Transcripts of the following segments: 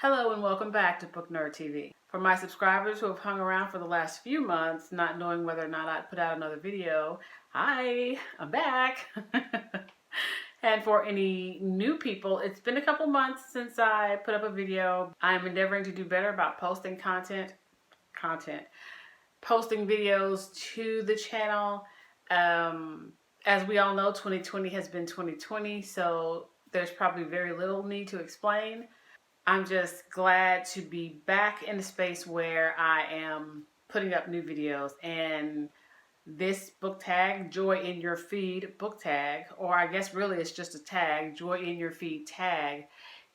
Hello and welcome back to Book Nerd TV. For my subscribers who have hung around for the last few months, not knowing whether or not I'd put out another video, hi, I'm back. And for any new people, it's been a couple months since I put up a video. I'm endeavoring to do better about posting posting videos to the channel. As we all know, 2020 has been 2020, so there's probably very little need to explain. I'm just glad to be back in the space where I am putting up new videos, and this book tag, Joy in Your Feed book tag, or I guess really it's just a tag, Joy in Your Feed tag,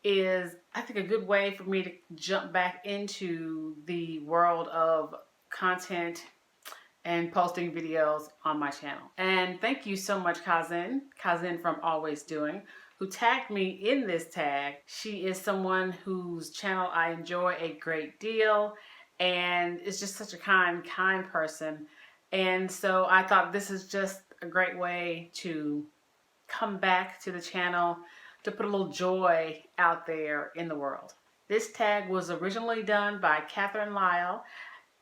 is I think a good way for me to jump back into the world of content and posting videos on my channel. And thank you so much, Kazen from Always Doing, who tagged me in this tag. She is someone whose channel I enjoy a great deal and is just such a kind person. And so I thought this is just a great way to come back to the channel, to put a little joy out there in the world. This tag was originally done by Lyle.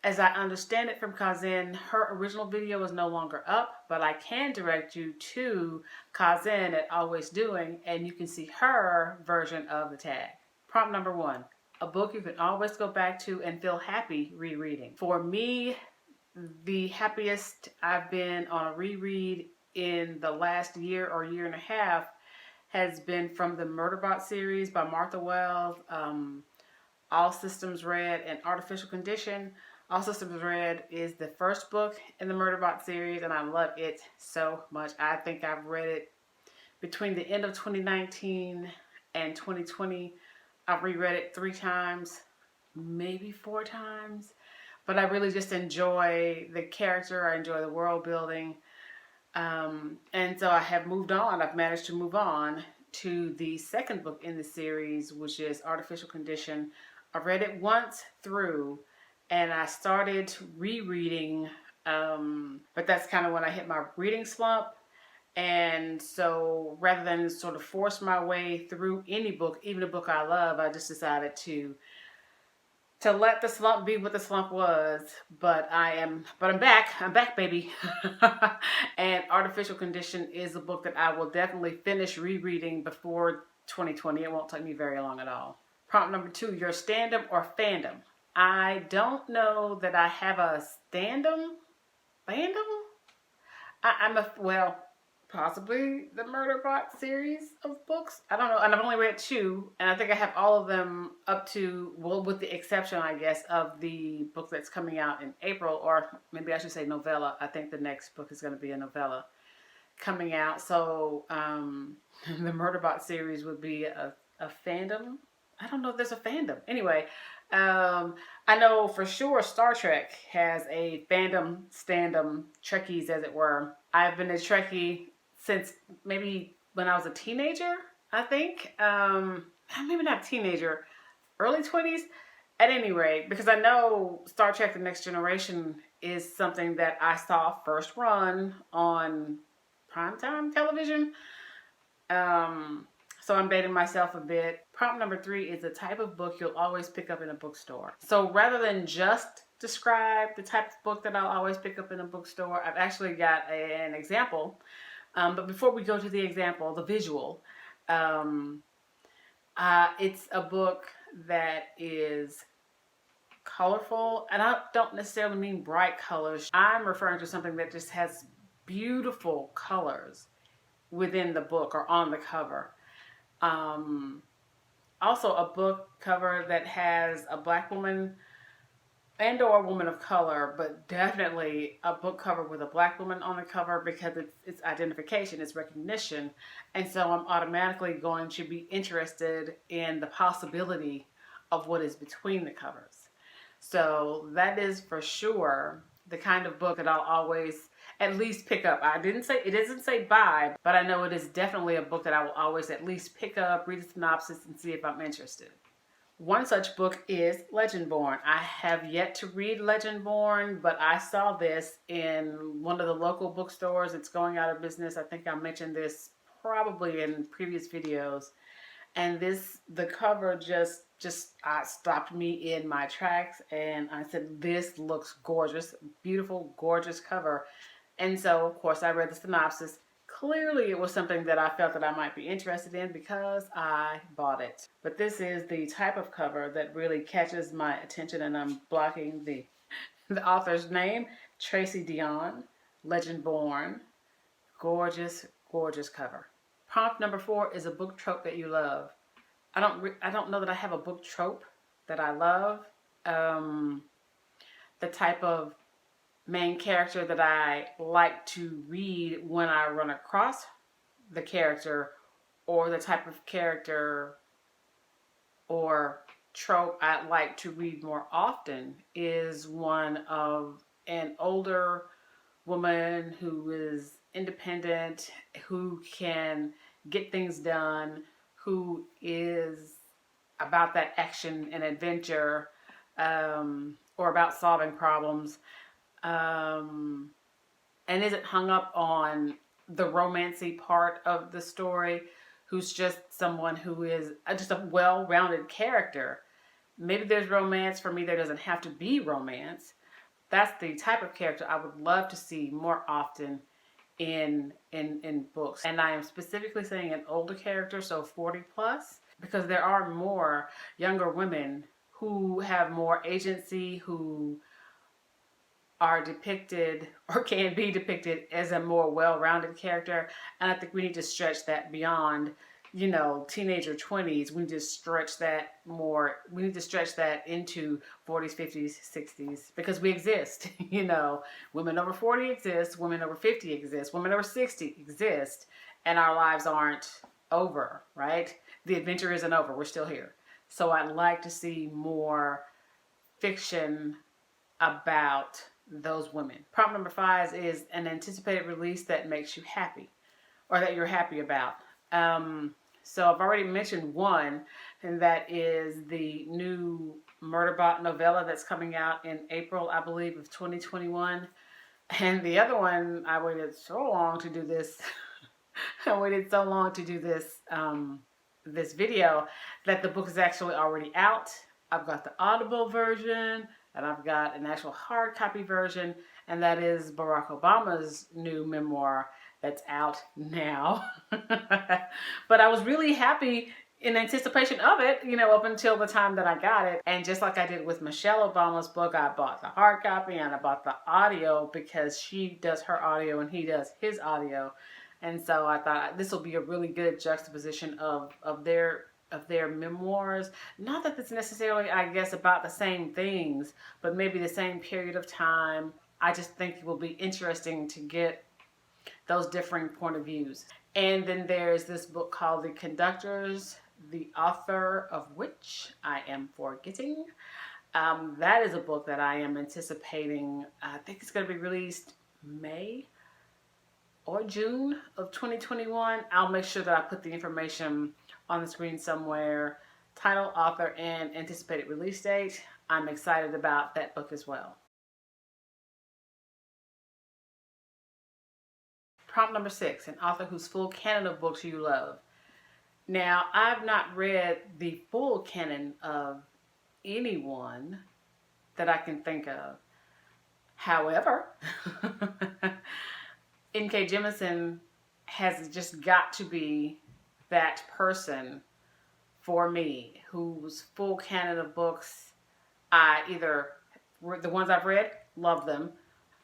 As I understand it from Kazen, her original video is no longer up, but I can direct you to Kazen at Always Doing, and you can see her version of the tag. Prompt number 1, a book you can always go back to and feel happy rereading. For me, the happiest I've been on a reread in the last year or year and a half has been from the Murderbot series by Martha Wells, All Systems Read and Artificial Condition. All Systems Read is the first book in the Murderbot series, and I love it so much. I think I've read it between the end of 2019 and 2020. I've reread it 3 times, maybe 4 times, but I really just enjoy the character. I enjoy the world building, and so I have moved on. I've managed to move on to the second book in the series, which is Artificial Condition. I read it once through, and I started rereading, but that's kind of when I hit my reading slump. And so rather than sort of force my way through any book, even a book I love, I just decided to let the slump be what the slump was. But I'm back, baby. And Artificial Condition is a book that I will definitely finish rereading before 2020. It won't take me very long at all. Prompt number 2, your stand-up or fandom. I don't know that I have a fandom. Possibly the Murderbot series of books. I don't know, and I've only read 2, and I think I have all of them up to, well, with the exception, I guess, of the book that's coming out in April, or maybe I should say novella. I think the next book is going to be a novella coming out. So the Murderbot series would be a fandom. I don't know if there's a fandom. Anyway, I know for sure Star Trek has a fandom, standum, Trekkies as it were. I've been a Trekkie since maybe when I was a teenager, I think. Maybe not teenager, early 20s. At any rate, because I know Star Trek The Next Generation is something that I saw first run on primetime television. So I'm dating myself a bit. Prompt number 3 is the type of book you'll always pick up in a bookstore. So rather than just describe the type of book that I'll always pick up in a bookstore, I've actually got an example. But before we go to the example, the visual, it's a book that is colorful, and I don't necessarily mean bright colors. I'm referring to something that just has beautiful colors within the book or on the cover. Also a book cover that has a Black woman and or a woman of color, but definitely a book cover with a Black woman on the cover, because it's identification, it's recognition. And so I'm automatically going to be interested in the possibility of what is between the covers. So that is for sure the kind of book that I'll always at least pick up. It doesn't say buy, but I know it is definitely a book that I will always at least pick up, read a synopsis, and see if I'm interested. One such book is Legendborn. I have yet to read Legendborn, but I saw this in one of the local bookstores. It's going out of business. I think I mentioned this probably in previous videos. And the cover just stopped me in my tracks, and I said, this looks gorgeous, beautiful, gorgeous cover. And so, of course, I read the synopsis. Clearly, it was something that I felt that I might be interested in because I bought it. But this is the type of cover that really catches my attention, and I'm blocking the author's name, Tracy Dion, Legend Born. Gorgeous, gorgeous cover. Prompt number 4 is a book trope that you love. I don't know that I have a book trope that I love. The type of main character that I like to read when I run across the character, or the type of character or trope I'd like to read more often, is one of an older woman who is independent, who can get things done, who is about that action and adventure, or about solving problems, and isn't hung up on the romancy part of the story, who's just someone who is just a well-rounded character. Maybe there's romance. For me, there doesn't have to be romance. That's the type of character I would love to see more often in books. And I am specifically saying an older character, so 40 plus, because there are more younger women who have more agency, who are depicted or can be depicted as a more well-rounded character. And I think we need to stretch that beyond, teenager 20s. We need to stretch that more. We need to stretch that into 40s, 50s, 60s, because we exist. Women over 40 exist, women over 50 exist, women over 60 exist, and our lives aren't over, right? The adventure isn't over. We're still here. So I'd like to see more fiction about those women. Prompt number 5 is an anticipated release that makes you happy, or that you're happy about. So I've already mentioned one, and that is the new Murderbot novella that's coming out in April, I believe, of 2021. And the other one, I waited so long to do this. I waited so long to do this this video, that the book is actually already out. I've got the Audible version, and I've got an actual hard copy version, and that is Barack Obama's new memoir that's out now. But I was really happy in anticipation of it, up until the time that I got it. And just like I did with Michelle Obama's book, I bought the hard copy and I bought the audio, because she does her audio and he does his audio. And so I thought this will be a really good juxtaposition of their memoirs. Not that it's necessarily, I guess, about the same things, but maybe the same period of time. I just think it will be interesting to get those differing point of views. And then there's this book called The Conductors, the author of which I am forgetting. That is a book that I am anticipating. I think it's going to be released May or June of 2021. I'll make sure that I put the information on the screen somewhere. Title, author, and anticipated release date. I'm excited about that book as well. Prompt number 6, an author whose full canon of books you love. Now, I've not read the full canon of anyone that I can think of. However, N.K. Jemisin has just got to be that person for me, whose full canon of books, the ones I've read, love them.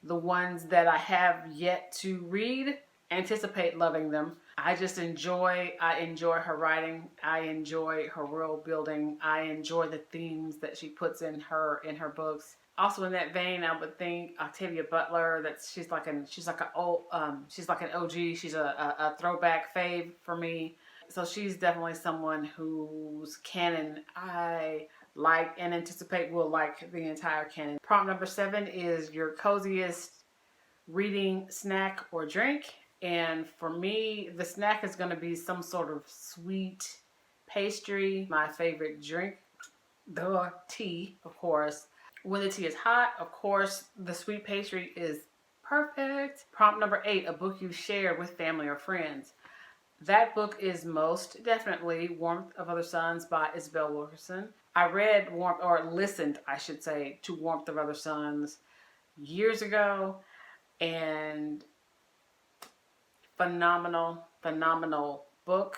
The ones that I have yet to read, anticipate loving them. I enjoy her writing. I enjoy her world building. I enjoy the themes that she puts in her books. Also in that vein, I would think Octavia Butler. She's like an OG. She's a throwback fave for me. So she's definitely someone whose canon I like and anticipate will like the entire canon. Prompt number 7 is your coziest reading snack or drink. And for me, the snack is going to be some sort of sweet pastry. My favorite drink, the tea, of course. When the tea is hot, of course, the sweet pastry is perfect. Prompt number 8, a book you share with family or friends. That book is most definitely Warmth of Other Suns by Isabel Wilkerson. I read Warmth, or listened, I should say, to Warmth of Other Suns years ago, and phenomenal book,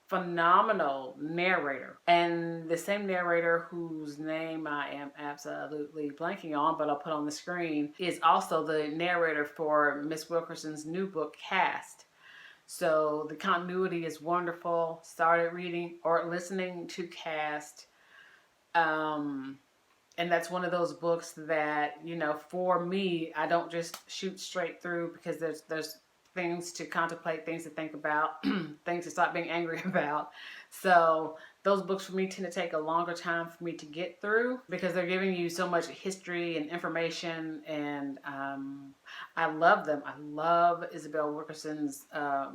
phenomenal narrator. And the same narrator whose name I am absolutely blanking on, but I'll put on the screen, is also the narrator for Miss Wilkerson's new book, Cast. So the continuity is wonderful. Started reading or listening to Cast. And that's one of those books that, you know, for me, I don't just shoot straight through, because there's things to contemplate, things to think about, things to stop being angry about. So those books for me tend to take a longer time for me to get through, because they're giving you so much history and information, and I love them. I love Isabel Wilkerson's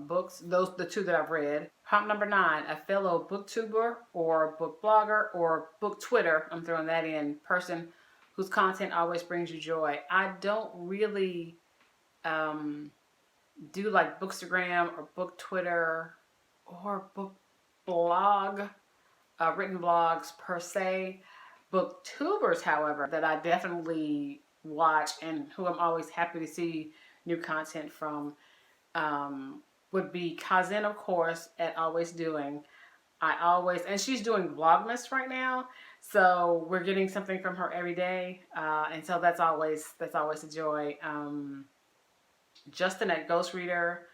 books. Those the two that I've read. Prompt number 9: a fellow booktuber or book blogger or book Twitter, I'm throwing that in, person whose content always brings you joy. I don't really do like Bookstagram or book Twitter or book blog, written blogs per se. Booktubers, however, that I definitely watch and who I'm always happy to see new content from, would be Kazen, of course, at Always Doing. And she's doing Vlogmas right now, so we're getting something from her every day, and so that's always a joy. Justin at Ghost Reader,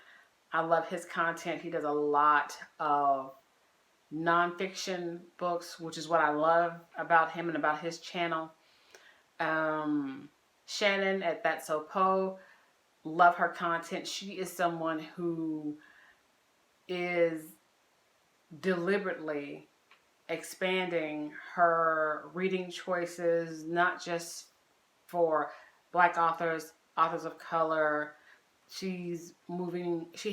I love his content. He does a lot of nonfiction books, which is what I love about him and about his channel. Shannon at That's So Poe, love her content. She is someone who is deliberately expanding her reading choices, not just for Black authors, authors of color. She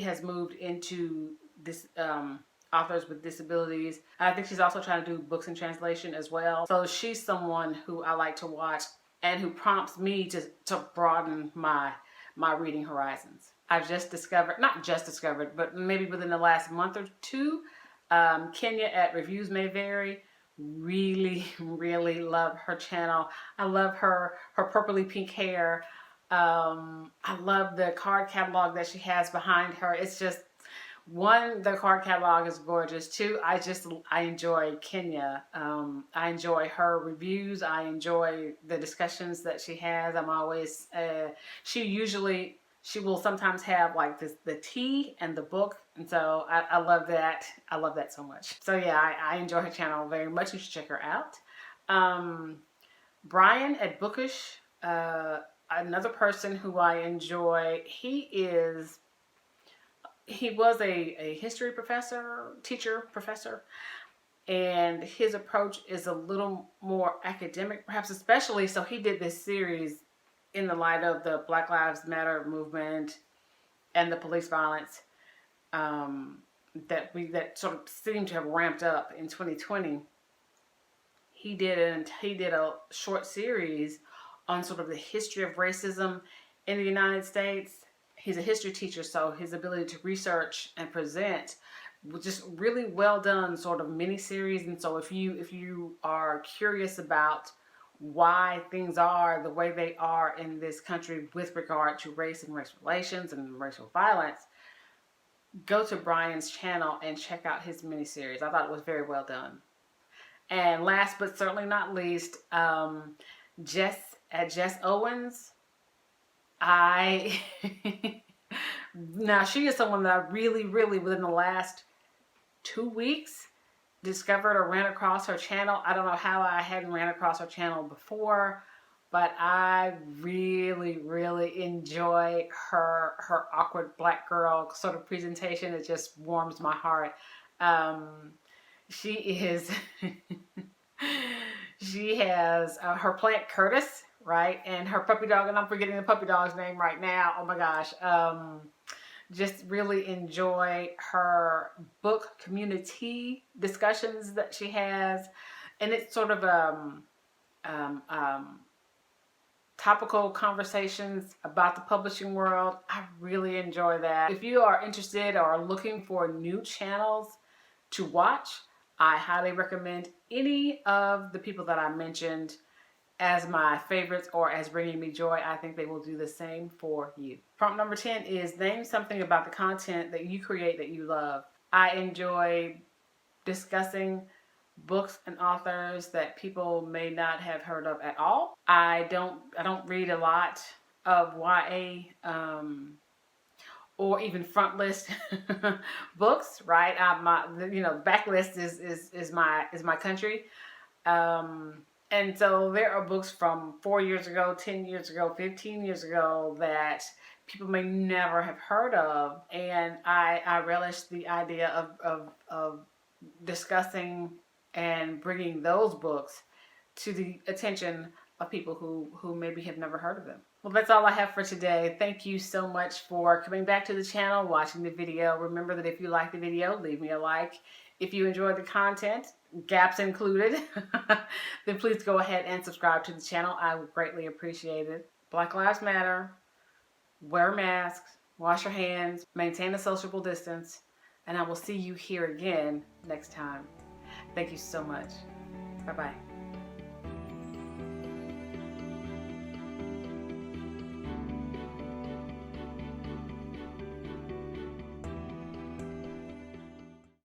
has moved into this authors with disabilities. I think she's also trying to do books in translation as well. So she's someone who I like to watch and who prompts me to broaden my reading horizons. I've just discovered, not just discovered, but maybe within the last month or two, Kenya at Reviews May Vary. Really love her channel. I love her purpley pink hair. I love the card catalog that she has behind her. It's just, one, the card catalog is gorgeous. Two, I enjoy Kenya. I enjoy her reviews. I enjoy the discussions that she has. I'm always, she will sometimes have like the tea and the book. And so I love that. I love that so much. So yeah, I enjoy her channel very much. You should check her out. Brian at Bookish, another person who I enjoy. He was a history professor, and his approach is a little more academic, perhaps, especially. So he did this series in the light of the Black Lives Matter movement and the police violence that sort of seemed to have ramped up in 2020. He did a short series on sort of the history of racism in the United States. He's a history teacher, so his ability to research and present was just really well done, sort of mini series. And so if you are curious about why things are the way they are in this country with regard to race and race relations and racial violence, go to Brian's channel and check out his mini series. I thought it was very well done. And last but certainly not least, Jess Owens. Now she is someone that I really within the last 2 weeks discovered or ran across her channel. I don't know how I hadn't ran across her channel before, but I really enjoy her awkward Black girl sort of presentation. It just warms my heart. She is she has her plant Curtis, right? And her puppy dog, and I'm forgetting the puppy dog's name right now. Oh my gosh. Just really enjoy her book community discussions that she topical conversations about the publishing world. I really enjoy that. If you are interested or are looking for new channels to watch, I highly recommend any of the people that I mentioned as my favorites or as bringing me joy. I think they will do the same for you. Prompt number 10 is name something about the content that you create that you love. I enjoy discussing books and authors that people may not have heard of at all. I don't read a lot of YA or even front list books, right? My backlist is my country. And so there are books from 4 years ago, 10 years ago, 15 years ago that people may never have heard of. And I relish the idea of discussing and bringing those books to the attention of people who maybe have never heard of them. Well, that's all I have for today. Thank you so much for coming back to the channel, watching the video. Remember that if you like the video, leave me a like. If you enjoyed the content, gaps included, then please go ahead and subscribe to the channel. I would greatly appreciate it. Black Lives Matter. Wear masks. Wash your hands. Maintain a sociable distance. And I will see you here again next time. Thank you so much. Bye-bye.